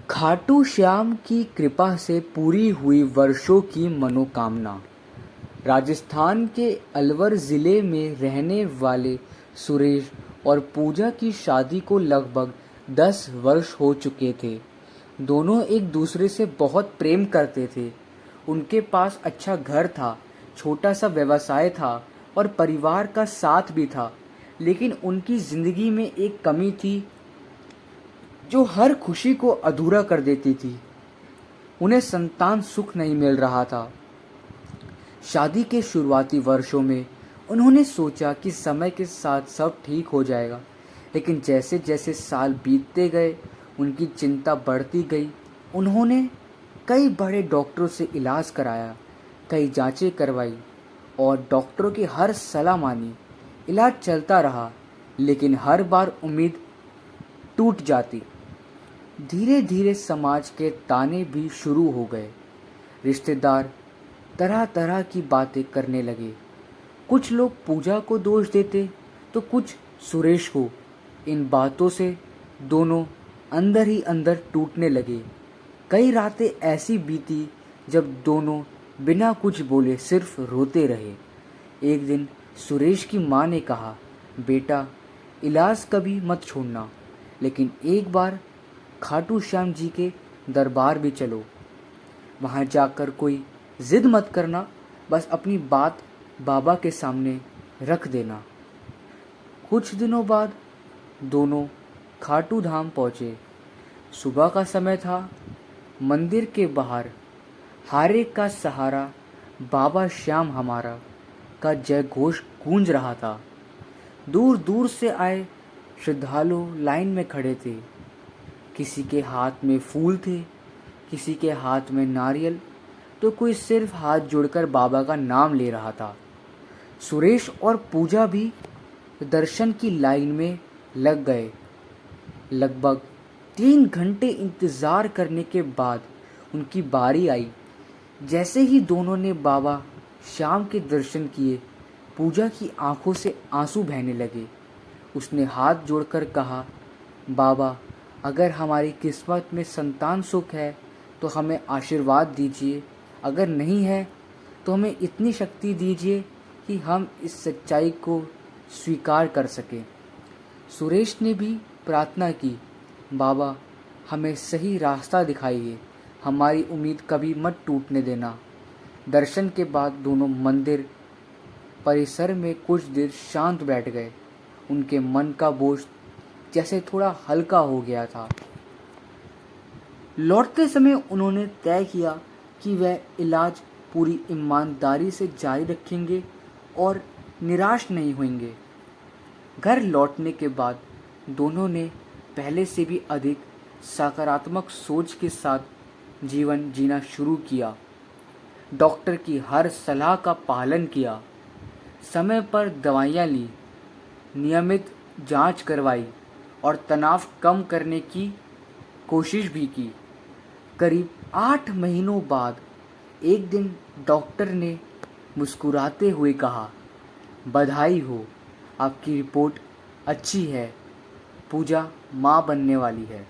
खाटू श्याम की कृपा से पूरी हुई वर्षों की मनोकामना। राजस्थान के अलवर ज़िले में रहने वाले सुरेश और पूजा की शादी को लगभग 10 वर्ष हो चुके थे। दोनों एक दूसरे से बहुत प्रेम करते थे। उनके पास अच्छा घर था, छोटा सा व्यवसाय था और परिवार का साथ भी था। लेकिन उनकी ज़िंदगी में एक कमी थी जो हर खुशी को अधूरा कर देती थी। उन्हें संतान सुख नहीं मिल रहा था। शादी के शुरुआती वर्षों में उन्होंने सोचा कि समय के साथ सब ठीक हो जाएगा, लेकिन जैसे जैसे साल बीतते गए उनकी चिंता बढ़ती गई। उन्होंने कई बड़े डॉक्टरों से इलाज कराया, कई जांचें करवाई और डॉक्टरों की हर सलाह मानी। इलाज चलता रहा, लेकिन हर बार उम्मीद टूट जाती। धीरे धीरे समाज के ताने भी शुरू हो गए। रिश्तेदार तरह तरह की बातें करने लगे। कुछ लोग पूजा को दोष देते तो कुछ सुरेश को। इन बातों से दोनों अंदर ही अंदर टूटने लगे। कई रातें ऐसी बीती जब दोनों बिना कुछ बोले सिर्फ रोते रहे। एक दिन सुरेश की माँ ने कहा, बेटा, इलाज कभी मत छोड़ना, लेकिन एक बार खाटू श्याम जी के दरबार भी चलो। वहाँ जाकर कोई जिद मत करना, बस अपनी बात बाबा के सामने रख देना। कुछ दिनों बाद दोनों खाटू धाम पहुँचे। सुबह का समय था। मंदिर के बाहर हारे का सहारा बाबा श्याम हमारा का जय घोष गूंज रहा था। दूर दूर से आए श्रद्धालु लाइन में खड़े थे। किसी के हाथ में फूल थे, किसी के हाथ में नारियल, तो कोई सिर्फ हाथ जोड़कर बाबा का नाम ले रहा था। सुरेश और पूजा भी दर्शन की लाइन में लग गए। लगभग 3 घंटे इंतज़ार करने के बाद उनकी बारी आई। जैसे ही दोनों ने बाबा श्याम के दर्शन किए, पूजा की आंखों से आंसू बहने लगे। उसने हाथ जोड़कर कहा, बाबा, अगर हमारी किस्मत में संतान सुख है तो हमें आशीर्वाद दीजिए, अगर नहीं है तो हमें इतनी शक्ति दीजिए कि हम इस सच्चाई को स्वीकार कर सकें। सुरेश ने भी प्रार्थना की, बाबा, हमें सही रास्ता दिखाइए, हमारी उम्मीद कभी मत टूटने देना। दर्शन के बाद दोनों मंदिर परिसर में कुछ देर शांत बैठ गए। उनके मन का बोझ जैसे थोड़ा हल्का हो गया था। लौटते समय उन्होंने तय किया कि वह इलाज पूरी ईमानदारी से जारी रखेंगे और निराश नहीं होंगे। घर लौटने के बाद दोनों ने पहले से भी अधिक सकारात्मक सोच के साथ जीवन जीना शुरू किया। डॉक्टर की हर सलाह का पालन किया, समय पर दवाइयाँ ली, नियमित जांच करवाई और तनाव कम करने की कोशिश भी की। करीब 8 महीनों बाद एक दिन डॉक्टर ने मुस्कुराते हुए कहा, बधाई हो, आपकी रिपोर्ट अच्छी है, पूजा माँ बनने वाली है।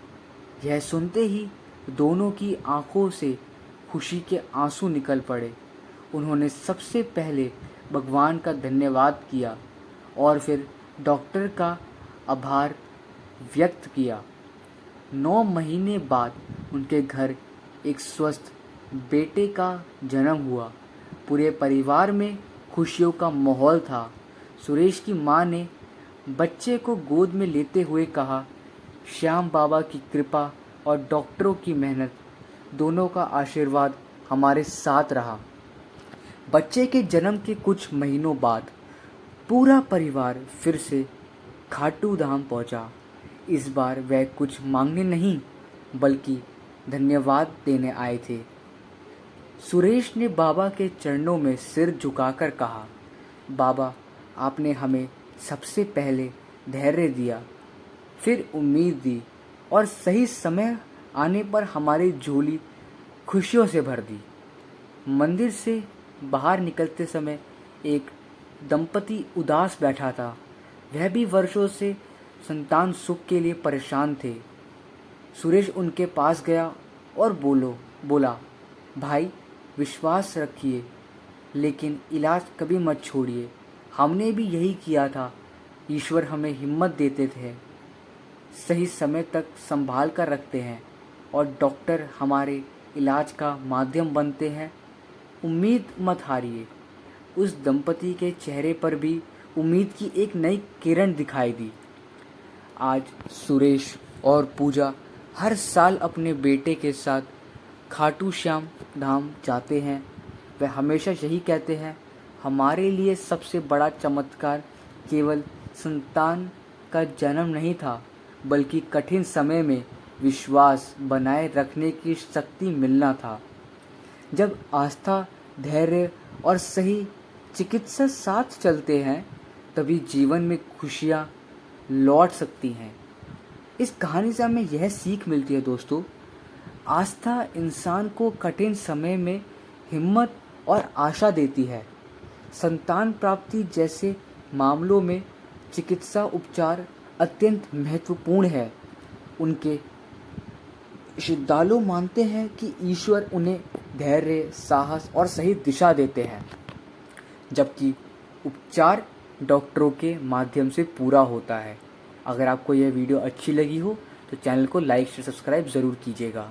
यह सुनते ही दोनों की आंखों से खुशी के आंसू निकल पड़े। उन्होंने सबसे पहले भगवान का धन्यवाद किया और फिर डॉक्टर का आभार व्यक्त किया। 9 महीने बाद उनके घर एक स्वस्थ बेटे का जन्म हुआ। पूरे परिवार में खुशियों का माहौल था। सुरेश की माँ ने बच्चे को गोद में लेते हुए कहा, श्याम बाबा की कृपा और डॉक्टरों की मेहनत दोनों का आशीर्वाद हमारे साथ रहा। बच्चे के जन्म के कुछ महीनों बाद पूरा परिवार फिर से खाटू धाम पहुंचा। इस बार वह कुछ मांगने नहीं बल्कि धन्यवाद देने आए थे। सुरेश ने बाबा के चरणों में सिर झुकाकर कहा, बाबा, आपने हमें सबसे पहले धैर्य दिया, फिर उम्मीद दी और सही समय आने पर हमारी झोली खुशियों से भर दी। मंदिर से बाहर निकलते समय एक दंपति उदास बैठा था। वह भी वर्षों से संतान सुख के लिए परेशान थे। सुरेश उनके पास गया और बोला, भाई विश्वास रखिए, लेकिन इलाज कभी मत छोड़िए। हमने भी यही किया था। ईश्वर हमें हिम्मत देते थे, सही समय तक संभाल कर रखते हैं और डॉक्टर हमारे इलाज का माध्यम बनते हैं। उम्मीद मत हारिए। उस दंपति के चेहरे पर भी उम्मीद की एक नई किरण दिखाई दी। आज सुरेश और पूजा हर साल अपने बेटे के साथ खाटू श्याम धाम जाते हैं। वे हमेशा यही कहते हैं, हमारे लिए सबसे बड़ा चमत्कार केवल संतान का जन्म नहीं था, बल्कि कठिन समय में विश्वास बनाए रखने की शक्ति मिलना था। जब आस्था, धैर्य और सही चिकित्सा साथ चलते हैं, तभी जीवन में खुशियाँ लौट सकती हैं। इस कहानी से हमें यह सीख मिलती है दोस्तों, आस्था इंसान को कठिन समय में हिम्मत और आशा देती है। संतान प्राप्ति जैसे मामलों में चिकित्सा उपचार अत्यंत महत्वपूर्ण है। उनके श्रद्धालु मानते हैं कि ईश्वर उन्हें धैर्य, साहस और सही दिशा देते हैं, जबकि उपचार डॉक्टरों के माध्यम से पूरा होता है। अगर आपको यह वीडियो अच्छी लगी हो तो चैनल को लाइक से सब्सक्राइब ज़रूर कीजिएगा।